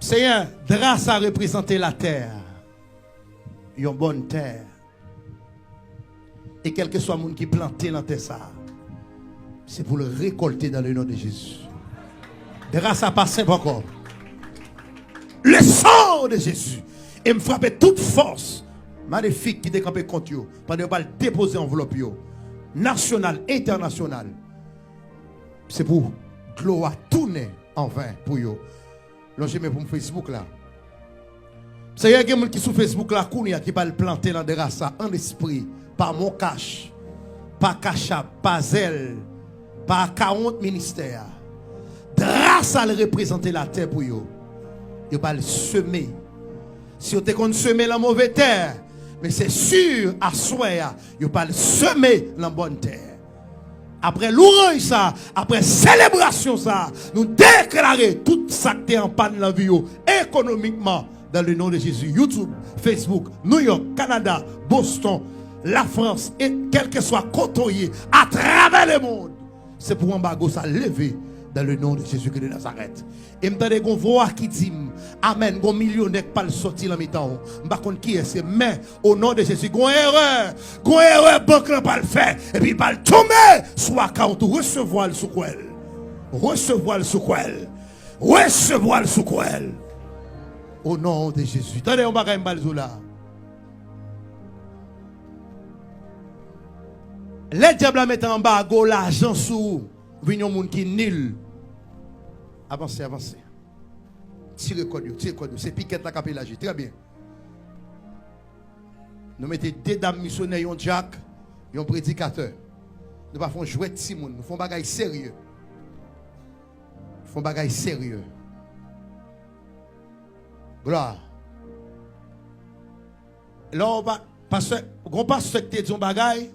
Seigneur, grâce à représenter la terre, une bonne terre. Et quel que soit le monde qui planté dans terre ça, c'est pour le récolter dans le nom de Jésus. Grâce à passer encore. Le sang de Jésus. Et me frapper toute force maléfique qui décampait contre vous. Pendant que vous déposer enveloppe nationale, internationale. C'est pour gloire tourner en vain pour vous. Là, j'ai mis pour mon Facebook là. C'est y a des gens qui sur Facebook là, qui va le planter dans des races en esprit, par mon cash, par cachap, par zèle, par 40 ministères. Grâce à le représenter la terre pour vous. Vous va le semer. Si vous avez semé la mauvaise terre, mais c'est sûr, à soi, vous va le semer la bonne terre. Après l'orange ça, après célébration ça, nous déclarer tout ça qui est en panne dans la vie économiquement dans le nom de Jésus. YouTube, Facebook, New York, Canada, Boston, la France et quel que soit côté à travers le monde. C'est pour un bagot ça lever dans le nom de Jésus-Christ de Nazareth. Et m'tendez qu'on voit qui dit amen, gon millionnaire pas le sortir en mi-temps. M'pa konn qui est mais au nom de Jésus, gon erreur banque là pas le faire et puis pas le tomber soit account recevoir le sous quoi. Recevoir le sous quoi. Recevoir le sous quoi. Au nom de Jésus. Attendez on bagay m'balzo là. Les diables mettent en bas go l'argent sous vignon moun qui nul. Avancez, avancez. Tirez code, c'est piquette la capillage. Très bien. Nous mettons deux dames missionnaires, un Jack, un prédicateur. Nous ne faisons pas jouer de Simon, nous faisons des choses sérieux. Nous faisons des choses sérieux. Gloire. Là, on va, pasteur, grand pasteur qui dit un bagay,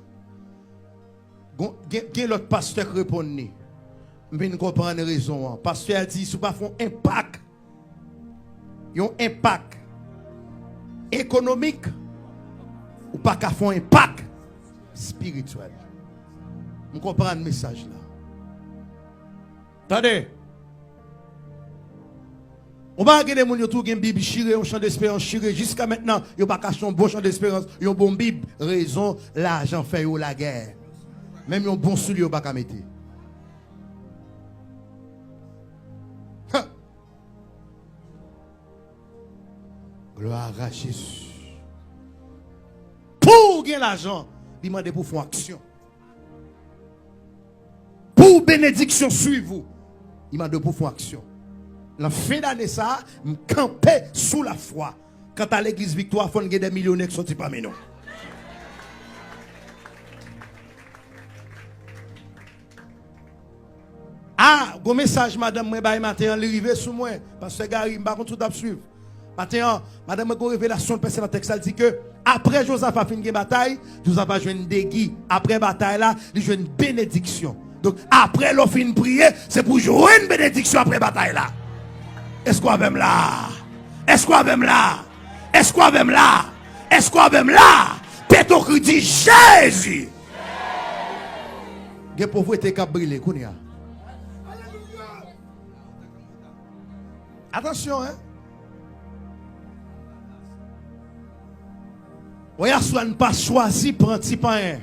gen l'autre pasteur qui répond. Je ne comprends pas raison. Pasteur a dit, si vous ne faites pas un impact, un impact économique, ou pas qu'à faire un impact spirituel. Je comprends le message là. Attendez. On va regarder les gens qui ont une Bible chirée, un champ d'espérance chiré. Jusqu'à maintenant, ils n'ont pas caché un bon champ d'espérance, ils ont une bonne Bible. Raison, l'argent fait la guerre. Même un bon soulier, ils n'ont pas qu'à mettre. Gloire à Jésus. Pour gagner l'argent, il demande pour faire action. Pour bénédiction suivre vous, il demande pour faire action. La fin d'année ça, me camper sous la foi. Quand à l'église Victoire, il faut des millionnaires qui sont parmi nous. Ah, go message madame moi bail matin arrivé sous moi parce que Gary m'a pas tout à suivre. Matin madame moi révélation de dans texte elle dit que après Joseph a fini une bataille, Joseph a joué une déguis. Après bataille là, il joue une bénédiction. Donc après l'on fin prier, c'est pour jouer une bénédiction après bataille là. Est-ce qu'on va même là? Est-ce qu'on va même là? Est-ce qu'on va même là? Est-ce qu'on va même là? Péto qui dit Jésus. Ge pauvreté qui brûler kounya. Attention hein. Voyez, soit ne pas choisi prendre petit pain.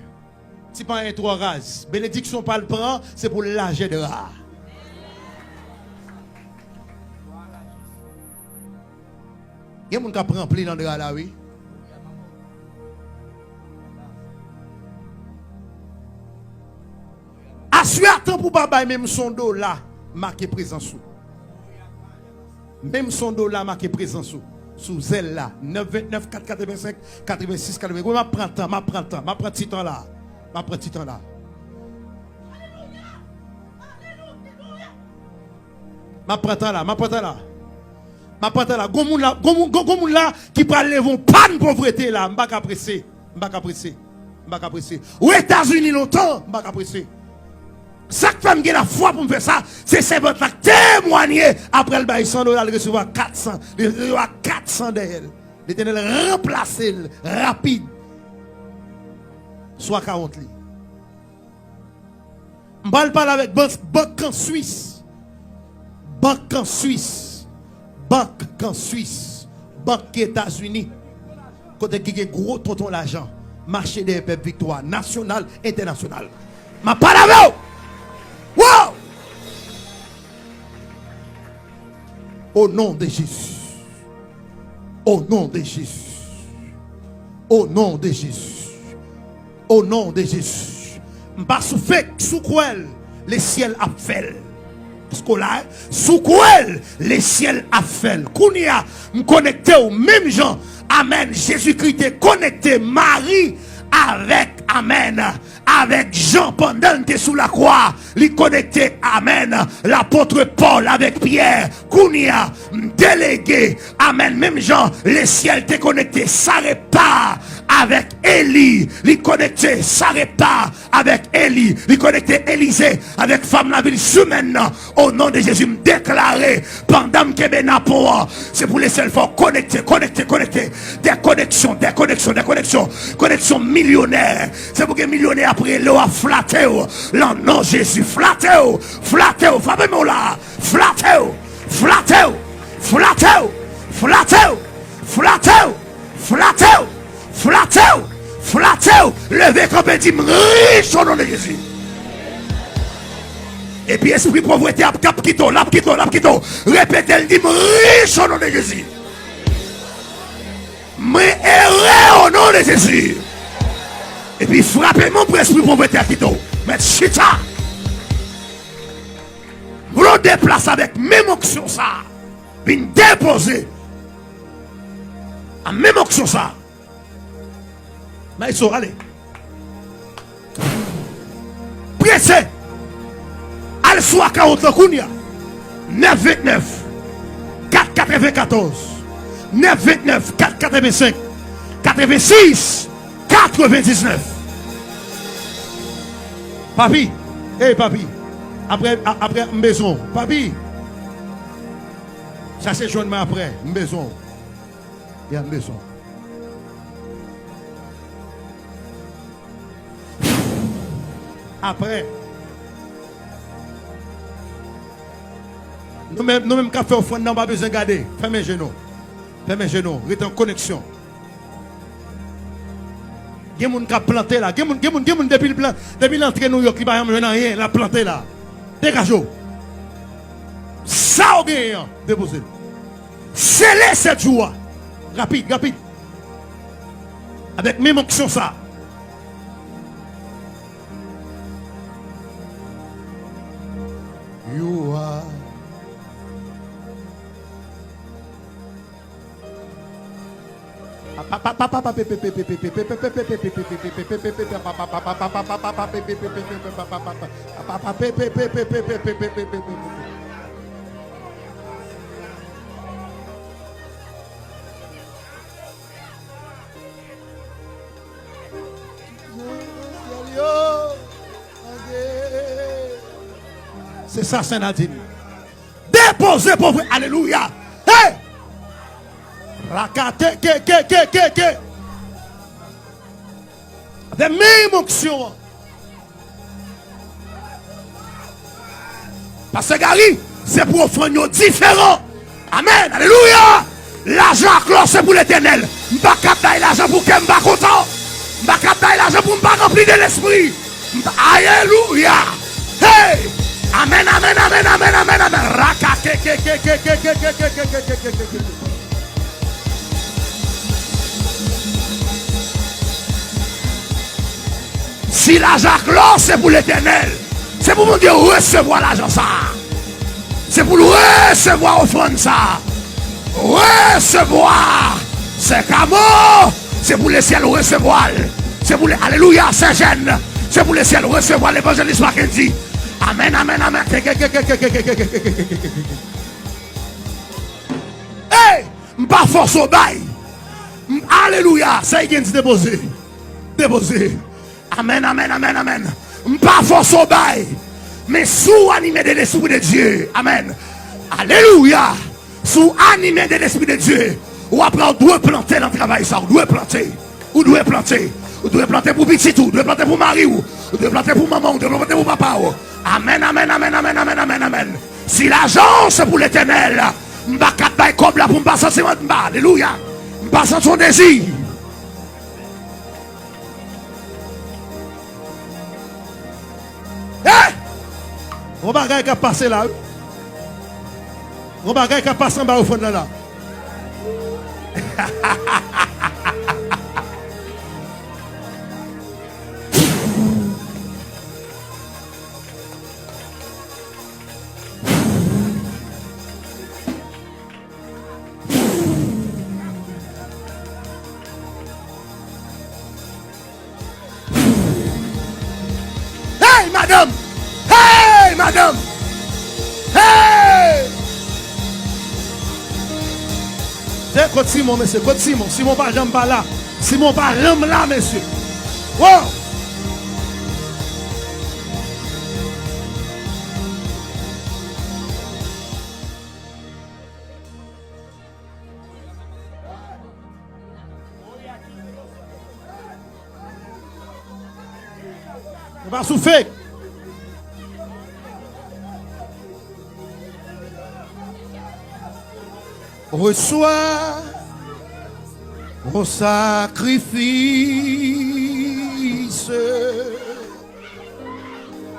Petit pain trois rases. Bénédiction pas le prend, c'est pour l'âge de rare. Il y a des gens qui prennent plein de là, oui. Assurez temps pour pas même son dos là, marqué présent sous. Même son dos là, marqué présent sous. Sous zèle là, 9, 29, 4, 85, 86, 80. Oui, je prends temps, je prends petit temps là. Je prends petit temps là. Je prends temps là, je prends temps là. Ma pante là, gomoun là qui prend lever pas de pauvreté là, m'pa ka pressé, m'pa ka pressé. Aux États-Unis longtemps, m'pa ka pressé. Ça que femme qui la foi pour me faire ça, c'est servante là témoigner après le bail $100, il recevoir 400, il recevoir 400 d'elle. L'Éternel remplacer rapide. Soit 40 li. M'pa parler avec banque en Suisse. Banque en Suisse. banque en Suisse, banque aux États-Unis, côté qui a gros tonton l'argent, marché des peuples victoire, national, international. Ma parole! Wow! Au nom de Jésus. Au nom de Jésus. Au nom de Jésus. Au nom de Jésus. M'pas souffert sous quoi les ciels a fait. Scolaire, sous quoi les ciels a fait. Kounia me connecté aux mêmes gens. Amen. Jésus-Christ est connecté Marie avec Amen. Avec Jean pendant que sous la croix, il connecté, amen, l'apôtre Paul avec Pierre, Kounia, délégué, amen, même Jean, les ciels t'es connecté, s'arrête pas avec Élie, il connecté, s'arrête pas avec Élie, il connecté Élisée avec femme la ville maintenant, au nom de Jésus, me déclarer, pendant que Benapoa, c'est pour les seuls forts connecter, des connexions millionnaires, c'est pour que millionnaires après l'eau a flatté, non Jésus, flatté, fabez-moi là, flatté, levez comme dit riche au nom de Jésus. Et puis esprit pauvreté a quitté, répétez, il dit riche au nom de Jésus. Mais errez au nom de Jésus. Et puis frappez mon esprit pauvreté à quitté. Mais chita. Vous le déplacez avec même onction ça. Puis déposer. À même onction ça. Mais ils sont allés. Pressez. Al soit 40 ans, 929 494 929 485 86 99. Papi, papi, après maison, papi, ça c'est jaune mais après maison, il y a maison. Après, nous-mêmes qu'à faire au fond, nous pas besoin de garder. Fais mes genoux, reste en connexion. Il y a des gens qui ont planté là. Il y a des gens depuis l'entrée de New York qui n'ont rien, la planté là. Dégagez. Ça au bien, déposez. Scellez cette joie. Rapide. Avec même action ça. You are. C'est ça, Saint-Nadine. Déposez pauvre. Alléluia. Hey! Rakate, ke. De même onction. Parce que Gary, c'est pour offrir différents. Amen. Alléluia. L'argent clos c'est pour l'éternel. Je ne vais pas capter l'argent pour que je ne sois pas content. Je ne vais pas capter l'argent pour ne pas remplir de l'esprit. Alléluia. Hey. Amen. Rakate, ke. Si l'argent clos, c'est pour l'éternel. C'est pour mon Dieu recevoir l'argent ça. C'est pour recevoir offrande ça. Recevoir. C'est comme c'est pour le ciel recevoir. C'est pour les Alléluia Saint-Jean. C'est pour le ciel recevoir l'évangéliste Mackenzie. Amen. Hey, m'pas force au bail. Alléluia. Ça y est déposé. Amen. Pas force au bail, mais sous animé de l'Esprit de Dieu. Amen. Alléluia. Sous animé de l'Esprit de Dieu. Ou après, on doit planter dans le travail ça. On doit planter. Vous devez planter pour petit tout. Vous devez planter pour mari. Vous devez planter pour maman. Vous devez planter pour papa. Amen. Si l'argent c'est pour l'éternel, M'pas quatre bail comme là pour me passer c'est moi. Alléluia. M'passe son désir. Eh! On bagaille qui a passé là. On bagaille qui a passé en bas au fond de là. Hey, madame! Hey, madame! Hey! C'est côté Simon, monsieur. Côté Simon. Simon pas jambe pas là. Simon pas jambe là, monsieur. Wow! On va souffler. Reçois mon sacrifice.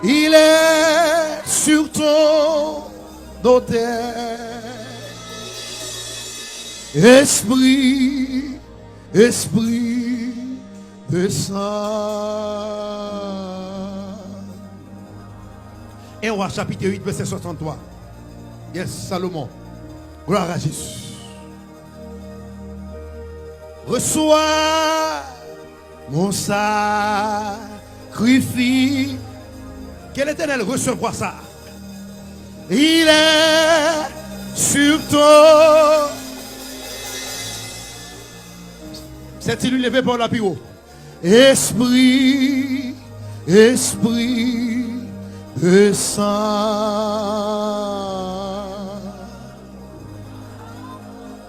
Il est sur ton autel. Esprit, Esprit de Saint. Et on va chapitre 8, verset 63. Yes, Salomon. Gloire à Jésus. Reçois mon sacrifice. Quel Éternel recevra ça? Il est sur toi. C'est-il levé par la pyro? Esprit, Esprit de Saint.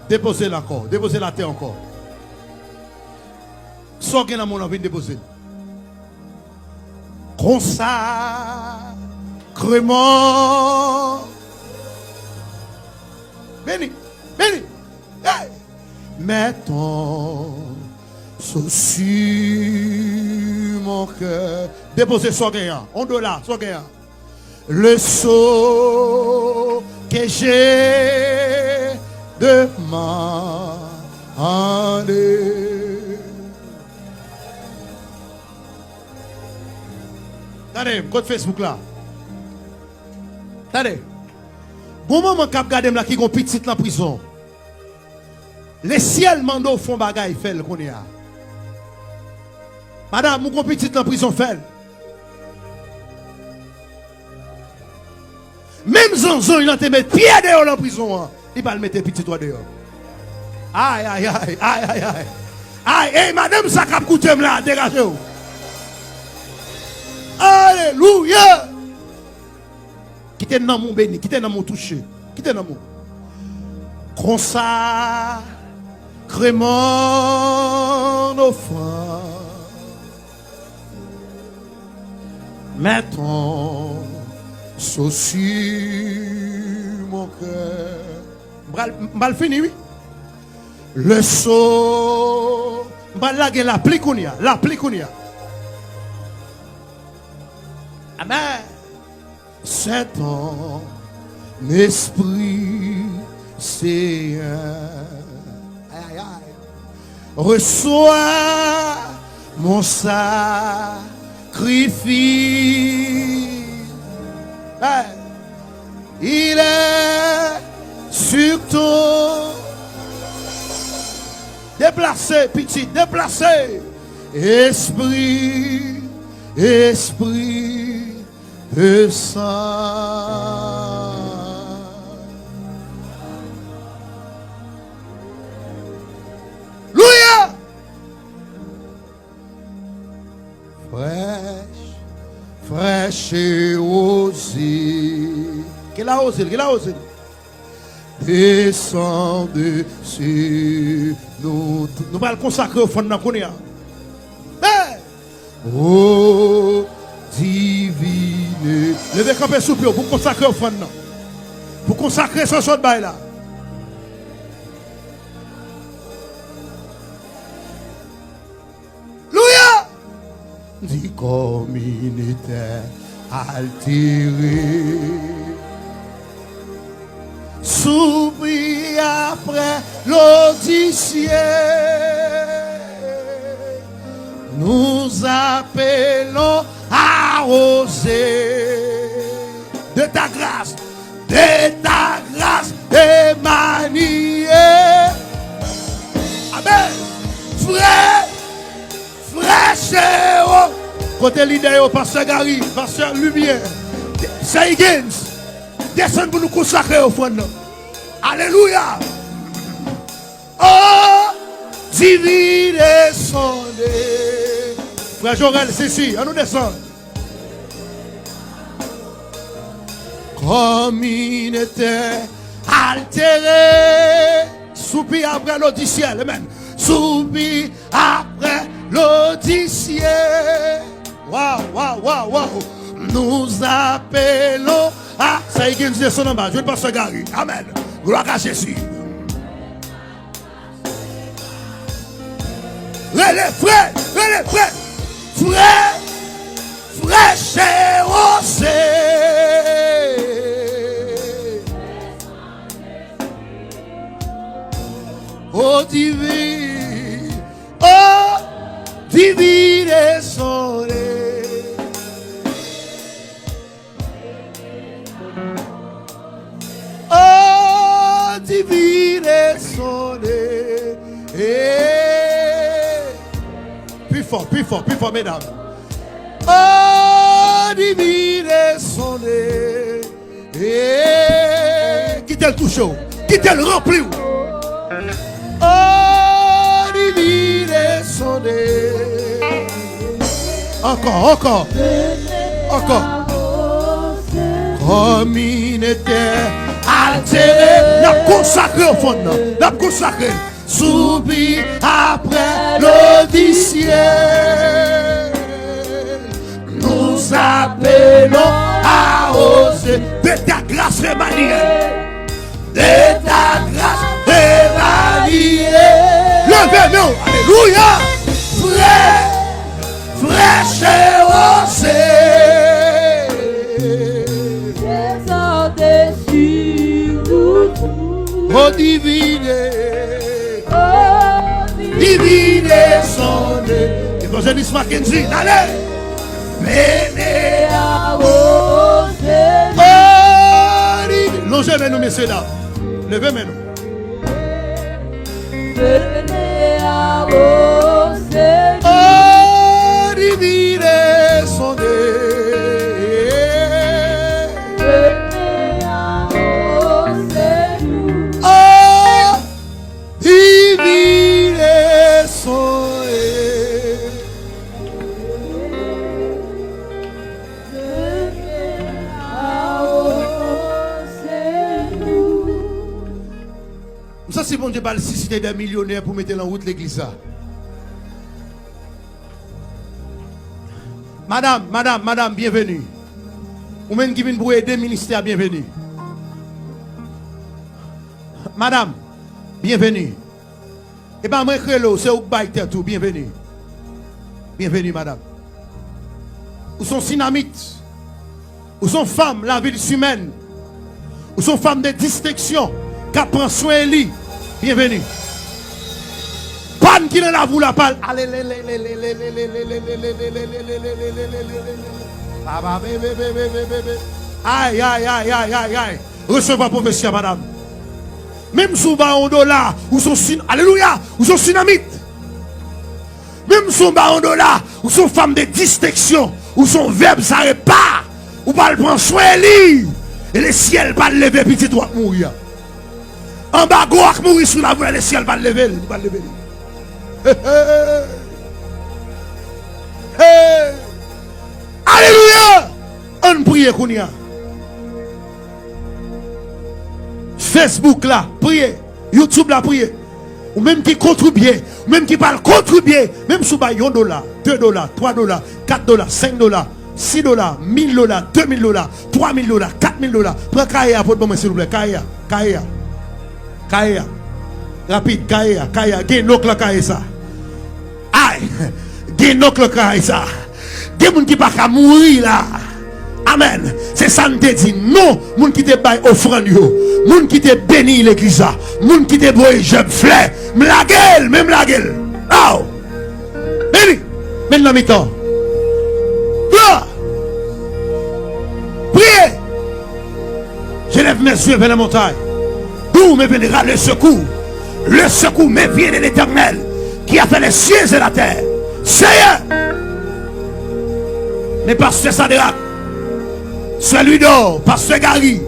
Déposez la encore, déposez la terre encore. Sortez dans mon envie de déposer. Consacrement. Béni, béni. Hey. Mettons sur mon cœur. Déposez son gagnant. On doit là, son gagnant. Le sceau que j'ai demandé. Attendez, code Facebook là. Attendez. Bon moment cap gade là qui gon petite en prison. Les ciels mando font bagay fait le connait. Madame, mon petite en prison fait. Même Zanzon, il a te mettre pied dehors en prison. Il va le mettre petit toi dehors. Aïe, aïe, aïe, aïe, aïe, aïe. Aïe, hey, madame, ça cap coûté là, dégagez-vous. Alléluia. Quittez dans mon béni, quittez dans mon touché, quittez dans mon. Consacrement offrant. Mettons sur mon cœur. Mal fini, oui. Le saut. La plikounia. La plikounia. Amen. C'est ton esprit, Seigneur. Aïe, aïe, aïe. Reçois mon sacrifice. Aïe. Il est sur ton. Déplacé, petit, déplacé. Esprit, Esprit de Saint. Louia. Fraîche, fraîche et osée. Qu'il a osé, qu'il a osé. Descendez sur nous. Nous allons consacrer au fond de la connaître. Oh divine. Levez campé sous pied pour consacrer au fond. Pour consacrer ce chose de là. dit comme il était altéré. Soupir après l'Odyssée, nous appelons à oser de ta grâce émanier. Amen. Frère, côté leader, pasteur Gary, pasteur Lumière, c'est Higgins, descend pour nous consacrer au fond. Alléluia. Oh, divine descendez. Frère Jorel, c'est ici, on nous descend. Comme il était altéré, soupir après l'Odyssée, amen. Soupir après l'Odyssée. Waouh. Nous appelons à ça y est, descend en bas. Je ne pas se garer. Amen. Gloire à Jésus. Les frères. Cher oh divine, descendez. Oh divine descendez. Plus fort, mesdames. Oh divine descendez. Quittez le touche, quittez le rempli. Oh, divine descendez. Encore. Comme il était altéré, n'a consacré au fond, n'a consacré. Soupir après l'Odyssée. Nous appelons à oser de ta grâce remaniée. De ta grâce remaniée. Levez-nous, alléluia. Frère osé. Descendez sur nous. Oh divine. Divine descendez. Évangéliste Mackenzie, allez. Venez à oser. Oh divine. Longez-nous, messieurs dames. Levez-nous. Venez à oser. Oh divine descendez. Venez à oser. Oh divine descendez. Ça c'est bon Dieu va susciter des millionnaires pour mettre en route l'église ça. Madame, bienvenue. Ou même qui vient pour aider le ministère, bienvenue. Madame, bienvenue. Et bien, moi, c'est au bail tout, bienvenue. Bienvenue, madame. Ou sont synamites. Ou sont femmes, la vie humaine. Ou sont femmes de distinction. Qui prend soin de lui. Bienvenue. Panne qui est là, vous la parle. Allez, aïe. Recevez prophétie, madame. Même si vous avez un dollar, ou sont alléluia, ou sont synamites. Même si vous avez un dollar, ou sont femmes de distinction, ou sont verbes, ça repart. Ou pas le prendre soin de lui. Et le ciel va lever, petit doigt mourir. En bas, gauche mourir sous la voie, le ciel va lever. Alléluia. On prie qu'on y a. Facebook là, priez. YouTube là, priez. Ou même qui contribue, ou même qui parle contribuer, même sous $1, $2, $3, $4, $5, $6, $1000, $2000, $3000, $4000. Prends Kaya pour moi s'il vous plaît. Kaya. Rapide, Kaya. Gain donc la Kaya ça. Aïe. Gain donc la Kaya ça. Des gens qui ne peuvent pas mourir là. Amen. C'est ça que te dit. Non, moun qui te baille offrande yo. Moun qui te béni l'église. Moun qui te boye je fleur. M'laguel, même la gueule. Oh. Béni. Maintenant mi-temps. Gloire. Priez. Je lève mes yeux vers la montagne. D'où me viendra le secours. Le secours me vient de l'Éternel qui a fait les cieux et la terre. Seigneur. Mais pasteur Sadrak, celui d'or, pasteur Gary,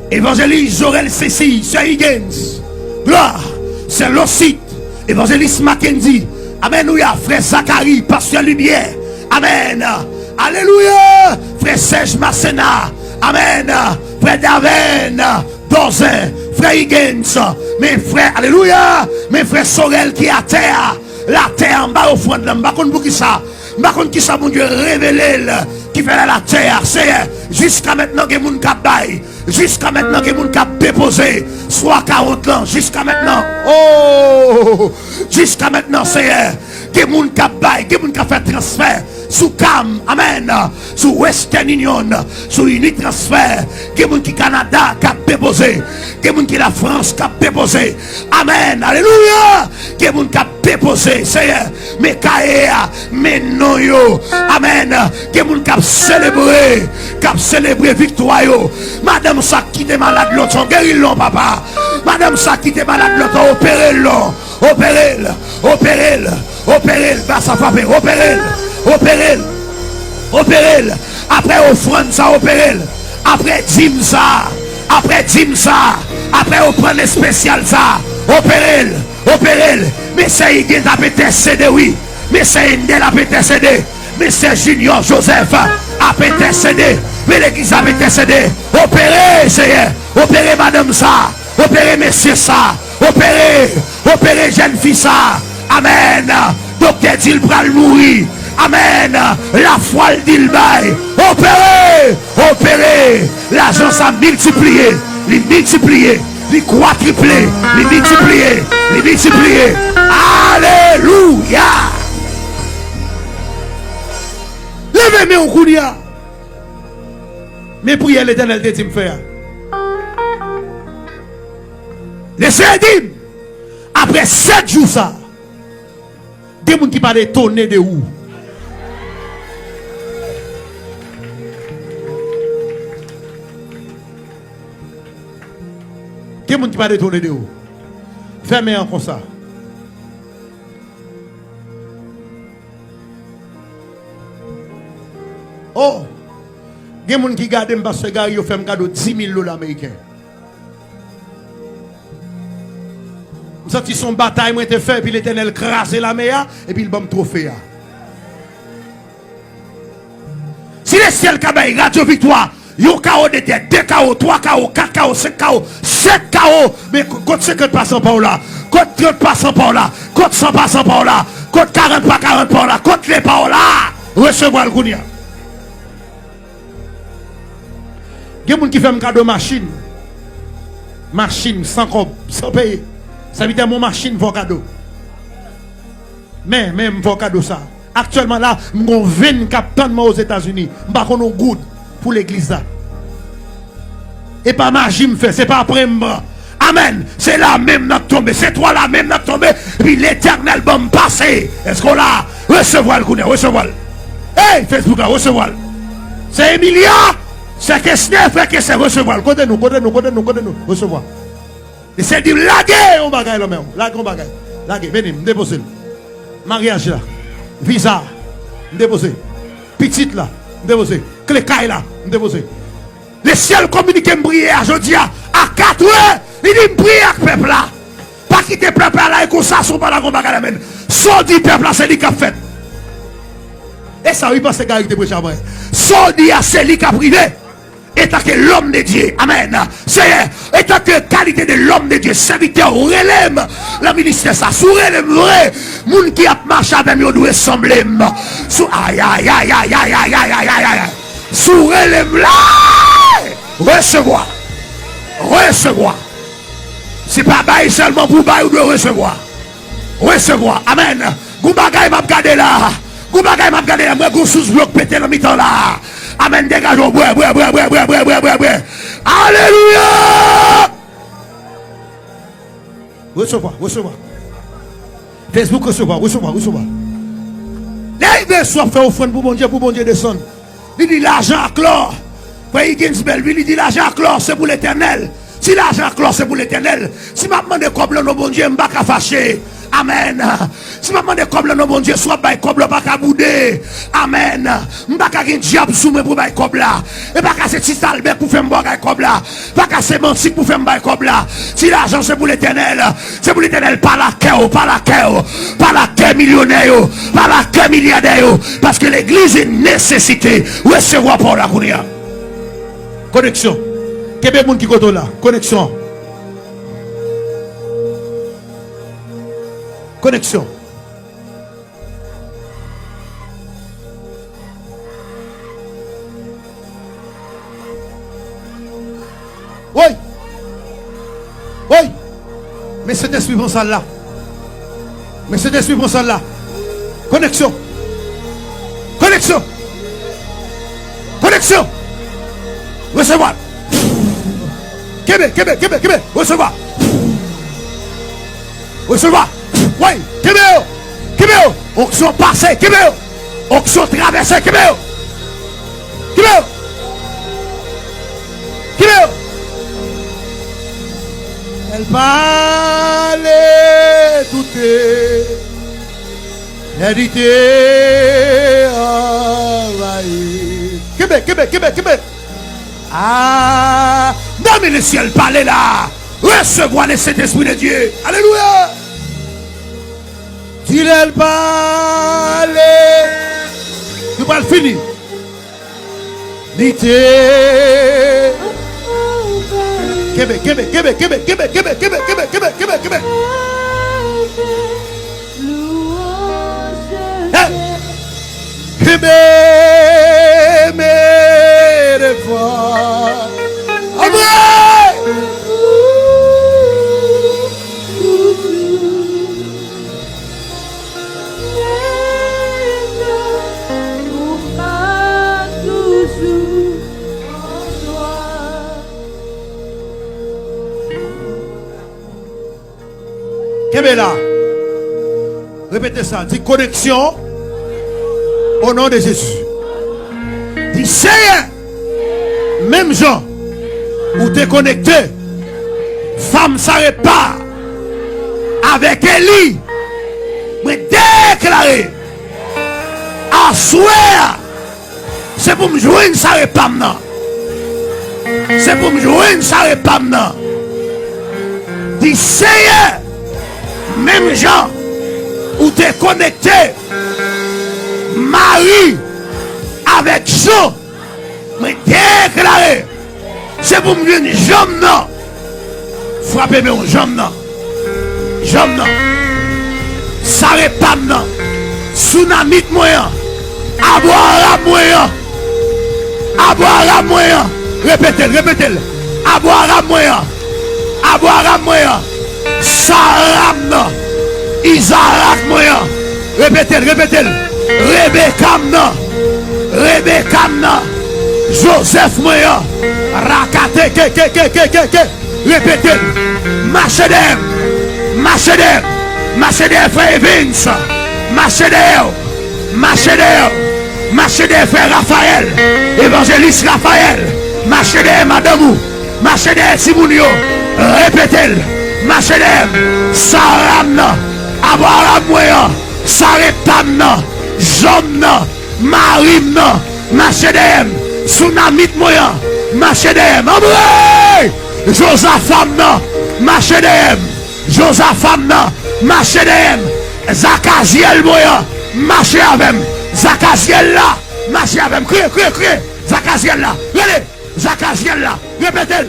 évangéliste Jorel Cécile, Sir Higgins, gloire, c'est l'Ossite, évangéliste Mackenzie, Amen, frère Zachary, pasteur Lumière, Amen, alléluia, frère Serge Massena, Amen, frère Daven, Dozin, frère Higgins, mes frères, alléluia, mes frères Sorel qui est à terre, la terre en bas au fond de l'homme, pour qui ça? Par qui ça, mon Dieu, révélé qui fait la terre, c'est jusqu'à maintenant que mon cap bail, jusqu'à maintenant que mon cap déposé, soit 40 ans, jusqu'à maintenant, oh, jusqu'à maintenant, c'est que mon cap bail, que mon cap fait transfert, sous CAM, amen, sous Western Union, sous Unit Transfer, que mon qui Canada cap déposé, que mon qui la France cap déposé, amen, alléluia, que mon cap déposé, c'est mes caïa, mes noyo, amen, que mon cap célébrer victoire yo. Madame ça qui est malade l'autre guéri l'on papa, madame ça qui est malade l'autre opérer l'on, opérer va ça frapper, opérer après offrande ça opérer, après dîme ça, après on prend les spécial ça, opérer, mais c'est Higgins a intercédé oui, mais c'est Indel a intercédé, mais c'est Junior Joseph a intercédé, mais l'église a intercédé, opérer madame ça, opérer monsieur ça, opérer jeune fille ça, amen, docteur dit il va mourir, amen, la foi le dit le bail, opérer, l'argent ça multiplié, les quadruplé, les multiplié, alléluia. Levez-moi au coudia. Mais priez l'Éternel de me faire. Laissez dire, après 7 jours ça, des gens qui parlent étonner de où? Des gens qui parlent étonner de où? Fermez encore ça. Oh, il y a des gens qui gardent parce que ils ont fait un cadeau de 10 000 $ américains. Vous savez, son bataille m'a été fait, puis l'Éternel crasé la mer, et puis il bombe trophée. Si les ciels cabaye, Radio Victoire, il y a un chaos de tête, 2 chaos, 3 chaos, 4 chaos, 5 chaos, 7 chaos, mais contre 50 passants par là, contre 30 passants par là, contre 100 passants par là, contre 40 par 40 par là, contre les par là, recevoir le gounia. Il y a des gens qui font un cadeau machine sans payer. Ça veut dire mon machine pour cadeau. Mais même pour cadeau ça. Actuellement là, mon 20 capitaine aux États-Unis. Je ne sais pas good pour l'église là. Et pas machine fait, c'est pas après moi. Amen. C'est là même n'a tombé. C'est toi là même n'a tombé. Puis l'Éternel va me passer. Est-ce qu'on l'a recevoir le coup, recevoir. Hey, Facebook là, recevoir. C'est Emilia. C'est que frère, que c'est recevoir. Côté nous, recevoir. Et c'est dire laguer on bagaille là même. Laguer on bagaille. Laguer, venez, me déposer. Mariage là. Visa, me déposer. Petite là, me déposer. Clé caille là, me déposer. Les ciels communiquent me prier aujourd'hui à 4 heures. Il dit me prier avec le peuple là. Pas quitter le peuple là et qu'on s'assoit pas là qu'on bagaille là même. Sorti le peuple là, c'est lui qui a fait. Et ça oui parce que gars qui te prêche après. Sorti à c'est lui qui a privé. Étant que l'homme de Dieu, amen, c'est étant que qualité de l'homme de Dieu, serviteur, relève la ministère, ça, sous relève vrai, moun qui a marché avec moi doit sembler, sous aïe, sous relève là, recevoir, c'est pas bail seulement pour bail ou de recevoir, amen, vous bagaille m'a regardé là, Gou bagay m'a gardé, moi gou sous bloc pété dans mi-temps là. Amen, dégageons, ouais. Alléluia. Recevoir. Facebook, recevoir. Là, il soit fait offrande pour bon Dieu descendre. Il dit l'argent à clore. Frère Ginsbel, il dit l'argent à clore, c'est pour l'éternel. Si l'argent à clore, c'est pour l'éternel. Si je demande comme le bon Dieu, je ne vais pas fâcher. Amen. Si je demande comme le bon Dieu, soit comme le pas bouder. Amen. Je ne vais pas diable sous moi pour bailler comme là. Et pas c'est petit salbé pour faire un comme là. Pas c'est mentique pour faire un comme là. Si l'argent c'est pour l'éternel, pas la cœur, pas la cœur millionnaire, pas la cœur milliardaire. Parce que l'église est nécessité. Recevoir pour la courir. Connexion. Quel est le monde qui est là? Connexion. Oui. Mais c'est esprit pour ça là. Connexion. Recevoir. Québec. Recevoir. Oui. Québec. Onction passée. Québec. Onction traversée. Québec. Elle parlait tout est. Hérité. Québec. Ah, non mais le ciel parlait là. Recevoir le Saint-Esprit de Dieu. Alléluia. Il elle parlait. Tu vas le finir. L'ité. Québec. Québec, mes fois. Québec là. Répétez ça. Dis connexion au nom de Jésus. Dis Seigneur. Même gens où tu es connecté. Femme s'arrête pas. Avec Élie. Mais déclarer. À souhait. C'est pour me jouer, ça n'est pas maintenant. C'est pour me jouer, ça n'est pas maintenant. Dis Seigneur. Même gens où tu es connecté. Marie avec Jean. Mais déclaré. C'est pour me dire une jambe non. Frappez mes jambe non. Jambe non. Ça pas non. Tsunami moyen. Aboire moyen. Aboire moyen. Répétez. Aboire moyen. Saram non. Isaac moyen. Répétez. Rebecca non. Joseph moyen. Rakate ke. Répétez. Machédère frère Vince. Machédère frère Raphaël. Évangéliste Raphaël. Machédère madame. Machédère Simounio. Répétez. Machédère. Saram. Abraham moyen. Sarepam. Jean. Marim. Machédère. Tsunamit moyen. Machédère. Josapham. Machédère. Zakaziel moyen. Marché avec. Zakaziel là. Marché avec. Criez. Zakaziel là. Regardez. Zakaziel là. Répétez.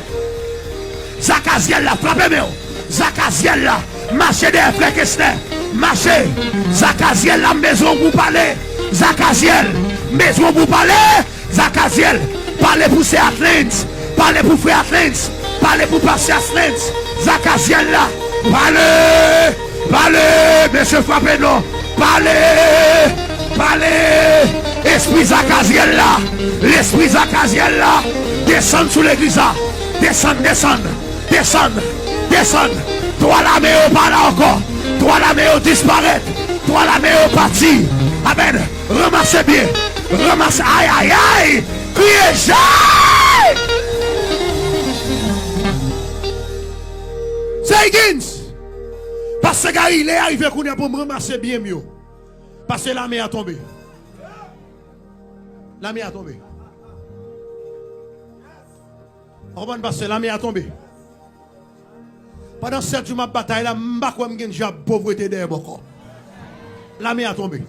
Zakaziel là. Frappez-moi. Zakaziel là. Marché des frères Kessler. Marché. Zakaziel là. Maison pour parler. Zakaziel. Maison pour parler. Zakaziel. Parlez pour ces athlètes. Parlez pour frère athlètes. Parlez pour passer athlètes. Zakaziel là. Parlez. Monsieur frappez-nous. Parlez. Parlez, esprit Zakaziel là, l'esprit Zakaziel là, descend sous l'église là, descend. Toi la meilleure pas là encore, toi la meilleure disparaître, toi la meilleure partie. Amen. Ramassez bien, ramassez, aïe, criez, j'aille. C'est Higgins. Parce que il est arrivé pour me ramasser bien mieux. Parce que la mer a tombé. La mer a tombé. Parce que la mer a tombé. Pendant 7 jours de bataille, je ne sais pas si pauvreté derrière mon. La mer a tombé.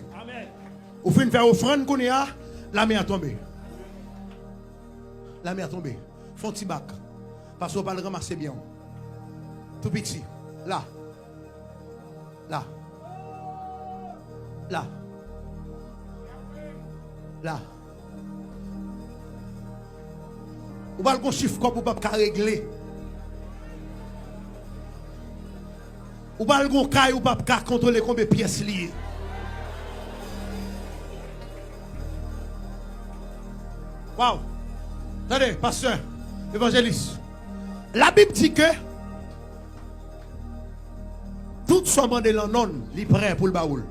Au fin de faire offrande qu'on a, la mer a tombé. La mer a tombé. Font petit bac. Parce qu'on va le ramasser bien. Tout petit. Là. Là. Là. Là. Ou pas le chiffre comme ou pas régler. Ou pas le caille ou pas contrôler combien de pièces liées. Wow. Attendez, pasteur, évangéliste. La Bible dit que tout ce monde est non, il est prêt pour le baoul.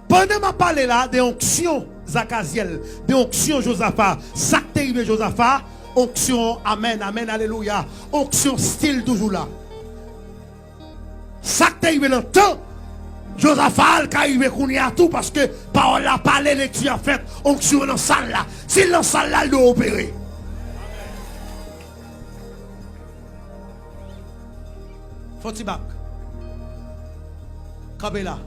Pendant ma parler là, des onctions Zakaziel, des onctions Josaphat, ça qui est arrivé Josaphat, onction, amen, alléluia, onction style toujours là. Ça qui est arrivé dans le temps, Josaphat qui est arrivé qu'on y a tout parce que parole a parlé, lecture a fait, onction dans la salle là. Si dans la salle là, il doit opérer. Faut-il back. Kabela.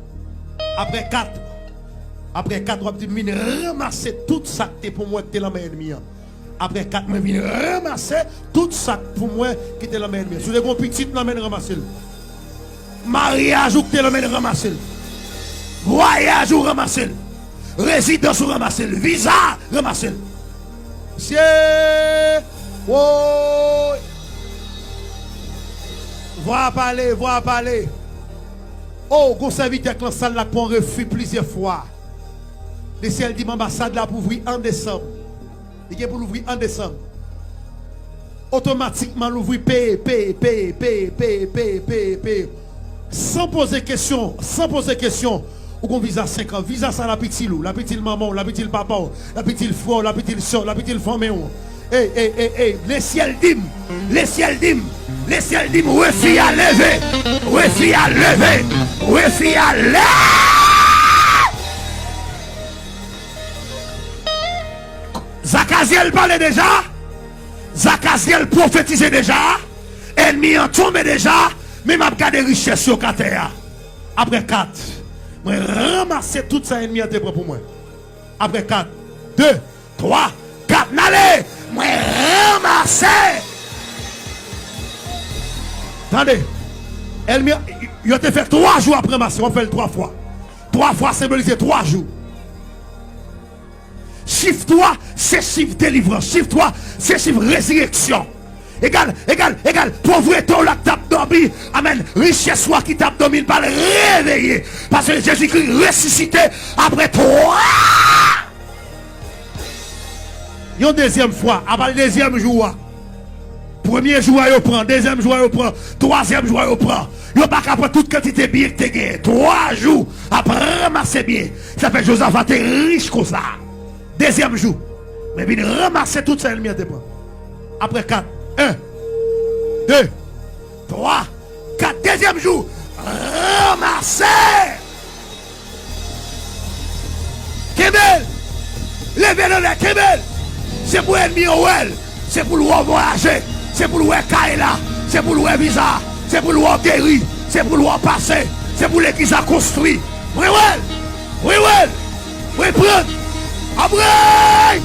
Après 4, on va venir ramasser tout ça qui est pour moi qui est la main ennemie. Après 4, on va venir ramasser tout ça pour moi qui est la main ennemie. Sur les bons petits, on va ramasser. Mariage ou qui est la main ramasser. Voyage ou ramasser. Résidence ou ramasser. Visa ramasser. C'est. Oh. Voir parler. Oh, qu'on serviteur avec la salle là pour refus plusieurs fois. Le ciel dit l'ambassade là pour ouvrir en décembre. Il est pour l'ouvrir en décembre. Automatiquement l'ouvrir paye. Sans poser question. Ou qu'on visa 5 ans. Visa ça la petite loup, la petite maman, la petite papa, la petite frère, la petite soeur, la petite femme. Le ciel dit, refi à lever, refi à lever. Zakaziel parlait déjà, Zakaziel prophétisait déjà, ennemi en tombé déjà, même à regarder richesse sur terre. Après 4, moi ramasser tout ça ennemi à tes pour moi. Après 4, 2, 3, 4, n'allez, moi ramasser. Attendez, il a fait 3 jours après ma soeur, on fait le 3 fois. 3 fois symbolisé 3 jours. Chiffre 3, c'est chiffre délivrance. Chiffre 3, c'est chiffre résurrection. Égal. Pauvreté ou la tape dormi. Amen. Richesse soit qui tape dormi, il va le réveiller. Parce que Jésus-Christ ressuscité après 3. Une deuxième fois, après le deuxième jour. Premier jour, il prend. Deuxième jour, il prend. Troisième jour, il prend. Il n'y a pas qu'à prendre toute quantité de billets que tu as gagné. 3 jours, après ramasser bien. Ça fait Josaphat, tu es riche comme ça. Deuxième jour. Mais il ramasser tout ça, il m'y a dépend. Après 4. 1, 2, 3, 4. Deuxième jour. Ramasser. Kébel. Levez-le là, Kébel. C'est pour l'ennemi Ouel. C'est pour le voyager. C'est pour le Kaila. C'est pour le visa. C'est pour le guéri. C'est pour le passer. C'est pour l'église à construire. Oui, prendre. Après.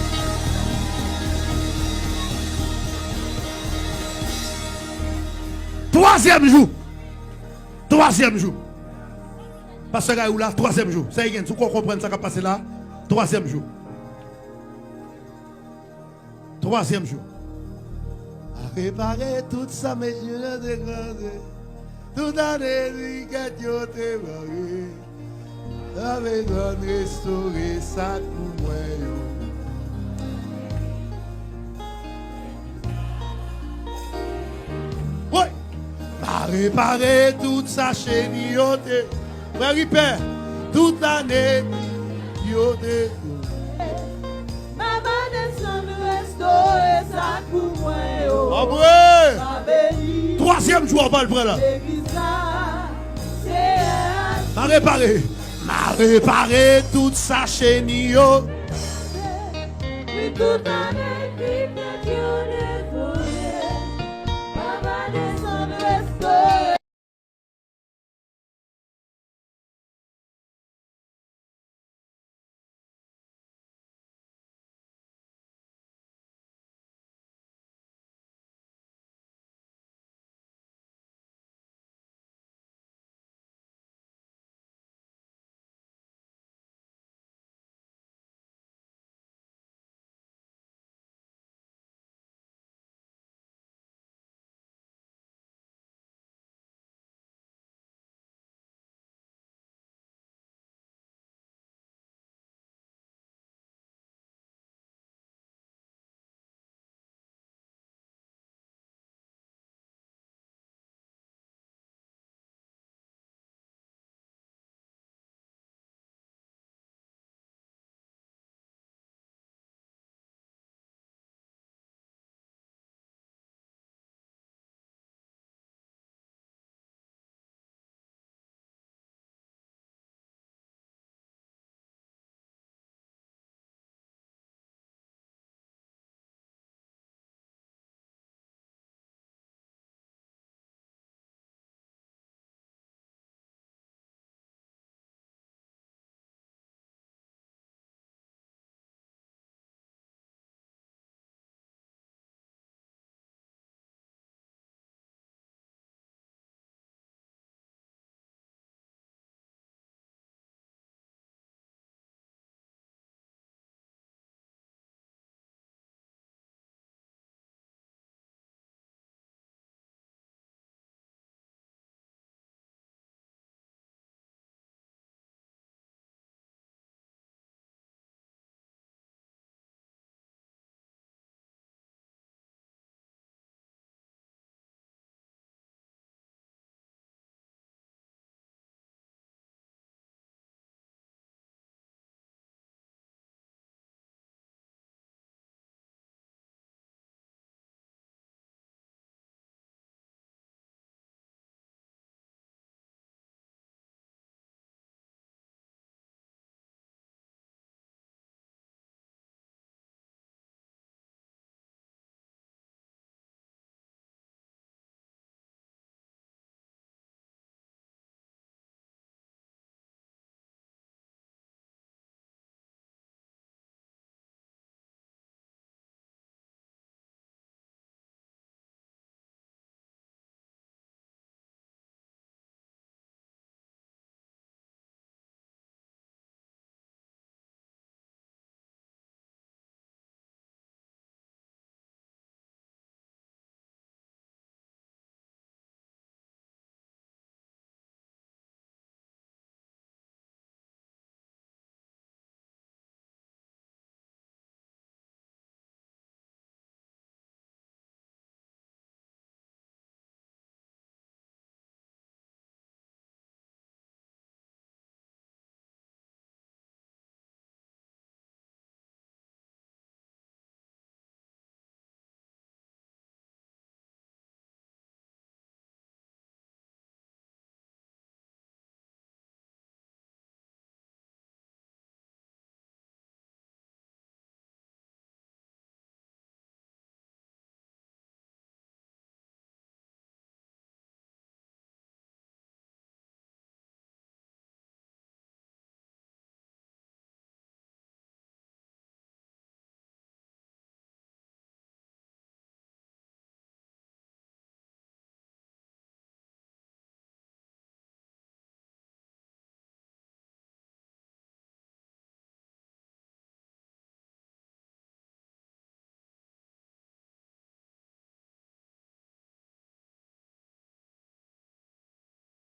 Troisième jour. Parce que là, troisième jour. Ça y est, tu comprends ça qui a passé là? Troisième jour. A préparé tout ça, mes yeux de dégradé. Tout année, que Dieu te Avec grande restaurer ça pour moi. Oui. M'a réparé toute sa chaîne yoté. Frère Ripper, toute l'année yoté. Maman descend restaurer ça pour moi. Après. Ma béni. Troisième jour, on va le prendre là. L'église là, c'est M'a réparé. M'a réparé toute sa chaîne yoté. oui, toute année qui fait Dieu